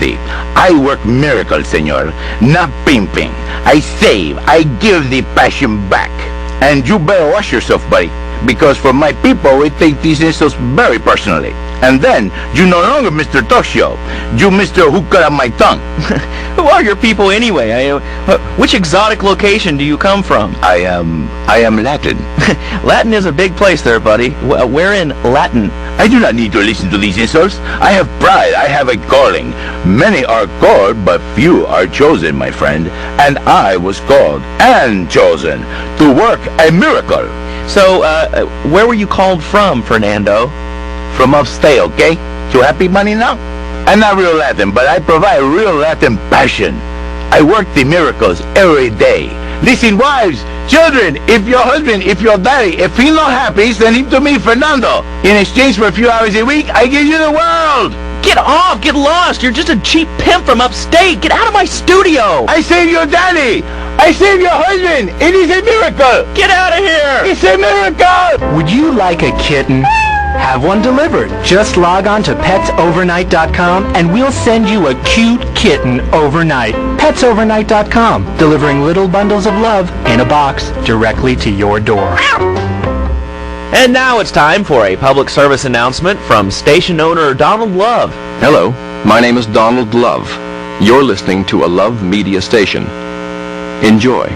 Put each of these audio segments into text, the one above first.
see, I work miracles, senor, not pimping. I save, I give the passion back. And you better watch yourself, buddy, because for my people, we take these insults very personally. And then, you no longer Mr. Talk Show. You Mr. Who Cut Out My Tongue. Who are your people anyway? Which exotic location do you come from? I am Latin. Latin is a big place there, buddy. Where in Latin? I do not need to listen to these insults. I have pride. I have a calling. Many are called, but few are chosen, my friend. And I was called and chosen to work a miracle. So, where were you called from, Fernando? From upstate, okay? You happy, money, now? I'm not real Latin, but I provide real Latin passion. I work the miracles every day. Listen, wives, children, if your husband, if your daddy, if he's not happy, send him to me, Fernando. In exchange for a few hours a week, I give you the world. Get off! Get lost! You're just a cheap pimp from upstate! Get out of my studio! I save your daddy! I save your husband! It is a miracle! Get out of here! It's a miracle! Would you like a kitten? Have one delivered. Just log on to petsovernight.com and we'll send you a cute kitten overnight. Petsovernight.com, delivering little bundles of love in a box directly to your door. And now it's time for a public service announcement from station owner Donald Love. Hello, my name is Donald Love. You're listening to a Love Media station. Enjoy.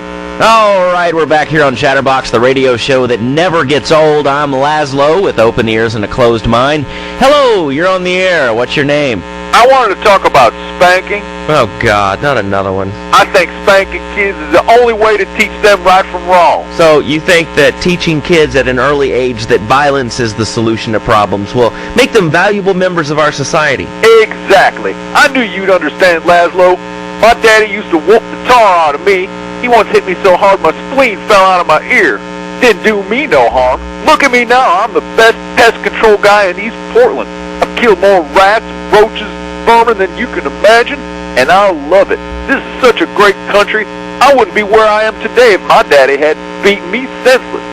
All right, we're back here on Chatterbox, the radio show that never gets old. I'm Lazlow with open ears and a closed mind. Hello, you're on the air. What's your name? I wanted to talk about spanking. Oh, God, not another one. I think spanking kids is the only way to teach them right from wrong. So you think that teaching kids at an early age that violence is the solution to problems will make them valuable members of our society? Exactly. I knew you'd understand, Lazlow. My daddy used to whoop the tar out of me. He once hit me so hard my spleen fell out of my ear. Didn't do me no harm. Look at me now. I'm the best pest control guy in East Portland. I've killed more rats, roaches, vermin than you can imagine, and I love it. This is such a great country. I wouldn't be where I am today if my daddy had beaten me senseless.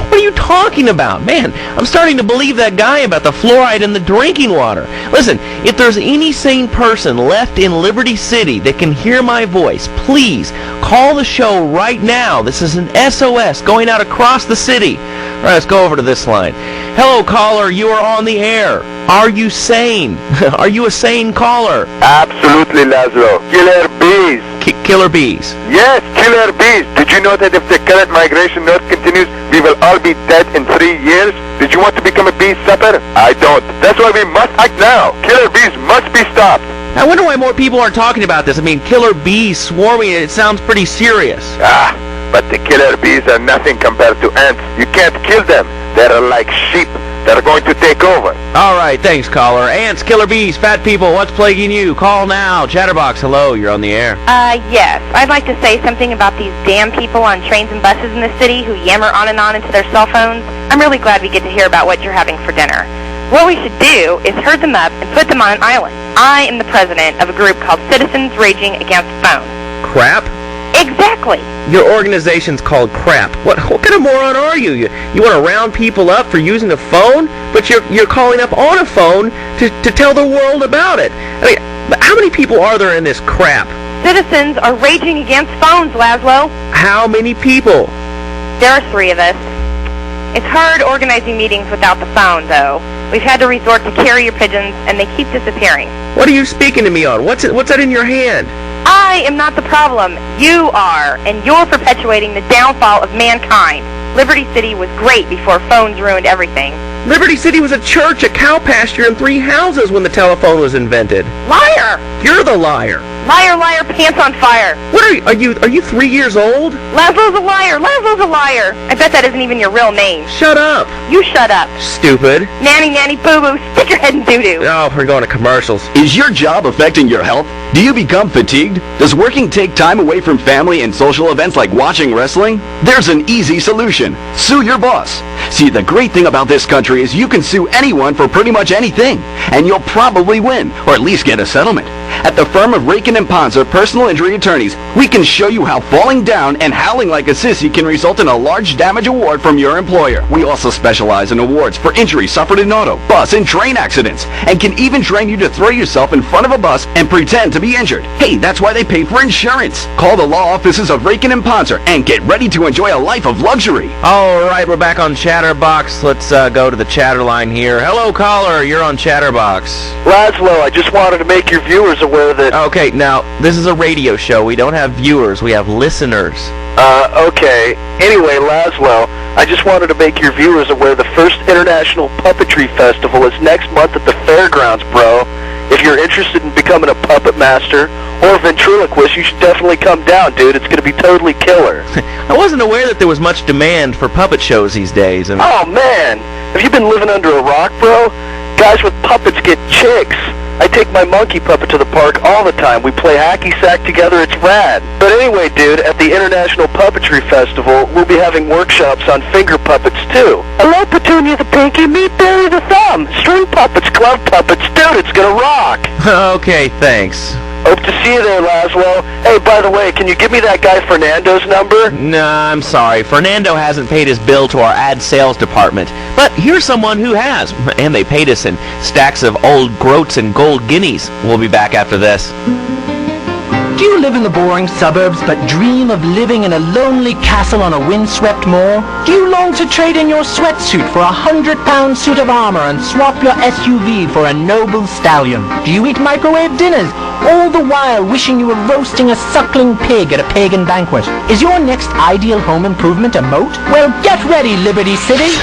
What are you talking about? Man, I'm starting to believe that guy about the fluoride in the drinking water. Listen, if there's any sane person left in Liberty City that can hear my voice, please call the show right now. This is an SOS going out across the city. All right, let's go over to this line. Hello, caller. You are on the air. Are you sane? Are you a sane caller? Absolutely, Lazlow. Killer bees. Killer bees. Yes, killer bees. Did you know that if the current migration north continues, we will all be dead in 3 years? Did you want to become a bee supper? I don't. That's why we must act now. Killer bees must be stopped. I wonder why more people aren't talking about this. I mean, killer bees swarming, it sounds pretty serious. But the killer bees are nothing compared to ants. You can't kill them. They're like sheep. They're going to take over. All right, thanks, caller. Ants, killer bees, fat people, what's plaguing you? Call now. Chatterbox, hello, you're on the air. Yes. I'd like to say something about these damn people on trains and buses in the city who yammer on and on into their cell phones. I'm really glad we get to hear about what you're having for dinner. What we should do is herd them up and put them on an island. I am the president of a group called Citizens Raging Against Phones. Crap? Exactly. Your organization's called crap. What kind of moron are you? You want to round people up for using a phone, but you're calling up on a phone to tell the world about it. I mean, how many people are there in this crap? Citizens are raging against phones, Lazlow. How many people? There are 3 of us. It's hard organizing meetings without the phone, though. We've had to resort to carrier pigeons, and they keep disappearing. What are you speaking to me on? What's that in your hand? I am not the problem. You are, and you're perpetuating the downfall of mankind. Liberty City was great before phones ruined everything. Liberty City was a church, a cow pasture, and 3 houses when the telephone was invented. Liar! You're the liar. Liar, liar, pants on fire. What are you 3 years old? Lazlow's a liar. Lazlow's a liar. I bet that isn't even your real name. Shut up. You shut up. Stupid. Nanny, nanny, boo-boo, stick your head in doo-doo. Oh, we're going to commercials. Is your job affecting your health? Do you become fatigued? Does working take time away from family and social events like watching wrestling? There's an easy solution. Sue your boss. See, the great thing about this country is you can sue anyone for pretty much anything, and you'll probably win, or at least get a settlement. At the firm of Rake & Rakin and Ponzer personal injury attorneys. We can show you how falling down and howling like a sissy can result in a large damage award from your employer. We also specialize in awards for injuries suffered in auto, bus, and train accidents, and can even train you to throw yourself in front of a bus and pretend to be injured. Hey, that's why they pay for insurance. Call the law offices of Rakin and Ponzer and get ready to enjoy a life of luxury. All right, we're back on Chatterbox. Let's go to the chatter line here. Hello, caller. You're on Chatterbox. Lazlow, I just wanted to make your viewers aware that... Okay, now, this is a radio show. We don't have viewers. We have listeners. Okay. Anyway, Lazlow, I just wanted to make your viewers aware the first International Puppetry Festival is next month at the fairgrounds, bro. If you're interested in becoming a puppet master or a ventriloquist, you should definitely come down, dude. It's going to be totally killer. I wasn't aware that there was much demand for puppet shows these days. Oh, man. Have you been living under a rock, bro? Guys with puppets get chicks. I take my monkey puppet to the park all the time. We play hacky sack together. It's rad. But anyway, dude, at the International Puppetry Festival, we'll be having workshops on finger puppets, too. Hello, Petunia the Pinky. Meet Barry the Thumb. String puppets, glove puppets. Dude, it's gonna rock. Okay, thanks. Hope to see you there, Lazlow. Hey, by the way, can you give me that guy Fernando's number? Nah, I'm sorry. Fernando hasn't paid his bill to our ad sales department. But here's someone who has. And they paid us in stacks of old groats and gold guineas. We'll be back after this. Do you live in the boring suburbs but dream of living in a lonely castle on a windswept moor? Do you long to trade in your sweatsuit for a £100 suit of armor and swap your SUV for a noble stallion? Do you eat microwave dinners, all the while wishing you were roasting a suckling pig at a pagan banquet? Is your next ideal home improvement a moat? Well, get ready, Liberty City!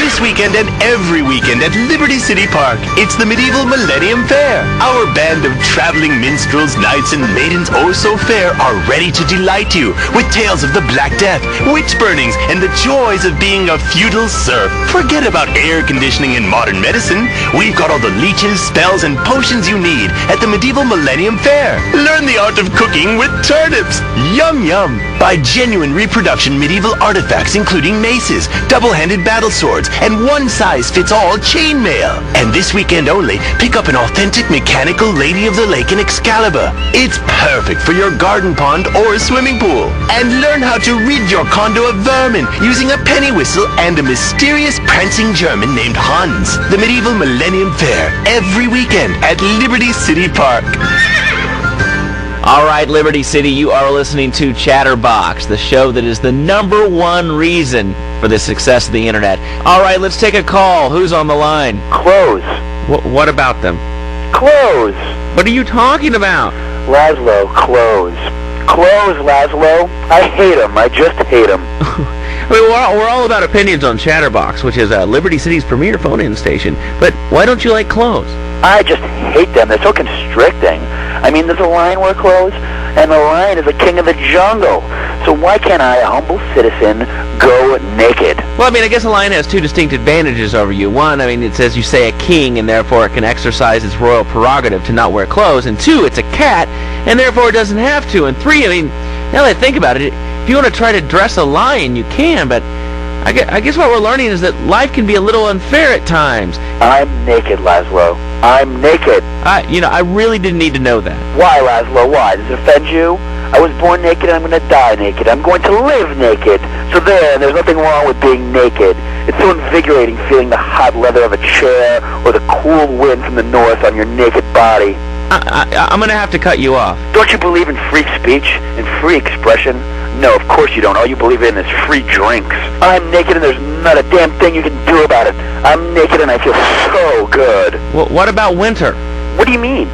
This weekend and every weekend at Liberty City Park, it's the Medieval Millennium Fair. Our band of traveling minstrels, knights, and maidens oh so fair are ready to delight you with tales of the Black Death, witch burnings, and the joys of being a feudal serf. Forget about air conditioning and modern medicine. We've got all the leeches, spells, and potions you need at the Medieval Millennium Fair. Learn the art of cooking with turnips. Yum yum. Buy genuine reproduction medieval artifacts including maces, double-handed battle swords, and one-size-fits-all chainmail. And this weekend only, pick up an authentic mechanical Lady of the Lake in Excalibur. It's perfect for your garden pond or swimming pool. And learn how to rid your condo of vermin using a penny whistle and a mysterious prancing German named Hans. The Medieval Millennium Fair, every weekend at Liberty City Park. All right, Liberty City, you are listening to Chatterbox, the show that is the #1 reason for the success of the internet. All right, let's take a call. Who's on the line? Clothes. What about them? Clothes. What are you talking about? Lazlow, clothes. Clothes, Lazlow. I hate them. I just hate them. I mean, we're all about opinions on Chatterbox, which is Liberty City's premier phone-in station. But why don't you like clothes? I just hate them. They're so constricting. I mean, does a lion wear clothes? And the lion is the king of the jungle. So why can't I, a humble citizen, go naked? Well, I mean, I guess a lion has two distinct advantages over you. One, I mean, it's as you say, a king, and therefore it can exercise its royal prerogative to not wear clothes. And two, it's a cat, and therefore it doesn't have to. And three, I mean, now that I think about it, if you want to try to dress a lion, you can, but I guess what we're learning is that life can be a little unfair at times. I'm naked, Lazlow. I'm naked. I really didn't need to know that. Why, Lazlow? Why? Does it offend you? I was born naked and I'm going to die naked. I'm going to live naked. So there's nothing wrong with being naked. It's so invigorating feeling the hot leather of a chair or the cool wind from the north on your naked body. I'm going to have to cut you off. Don't you believe in free speech and free expression? No, of course you don't. All you believe in is free drinks. I'm naked and there's not a damn thing you can do about it. I'm naked and I feel so good. Well, what about winter? What do you mean?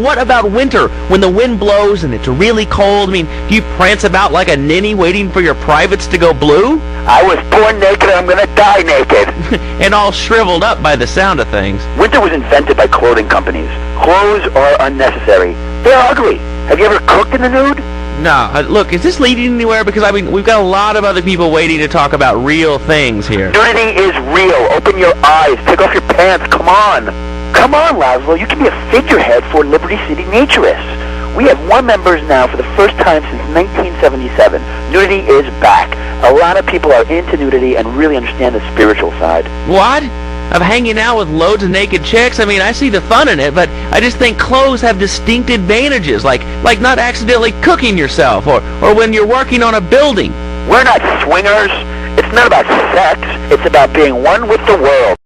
What about winter? When the wind blows and it's really cold, do you prance about like a ninny waiting for your privates to go blue? I was born naked and I'm gonna die naked. And all shriveled up by the sound of things. Winter was invented by clothing companies. Clothes are unnecessary. They're ugly. Have you ever cooked in the nude? No, look, is this leading anywhere? Because, we've got a lot of other people waiting to talk about real things here. Nudity is real. Open your eyes. Take off your pants. Come on. Come on, Lazlow. You can be a figurehead for Liberty City Naturists. We have 1 members now for the first time since 1977. Nudity is back. A lot of people are into nudity and really understand the spiritual side. What? of hanging out with loads of naked chicks. I mean, I see the fun in it, but I just think clothes have distinct advantages, like not accidentally cooking yourself, or when you're working on a building. We're not swingers. It's not about sex. It's about being one with the world.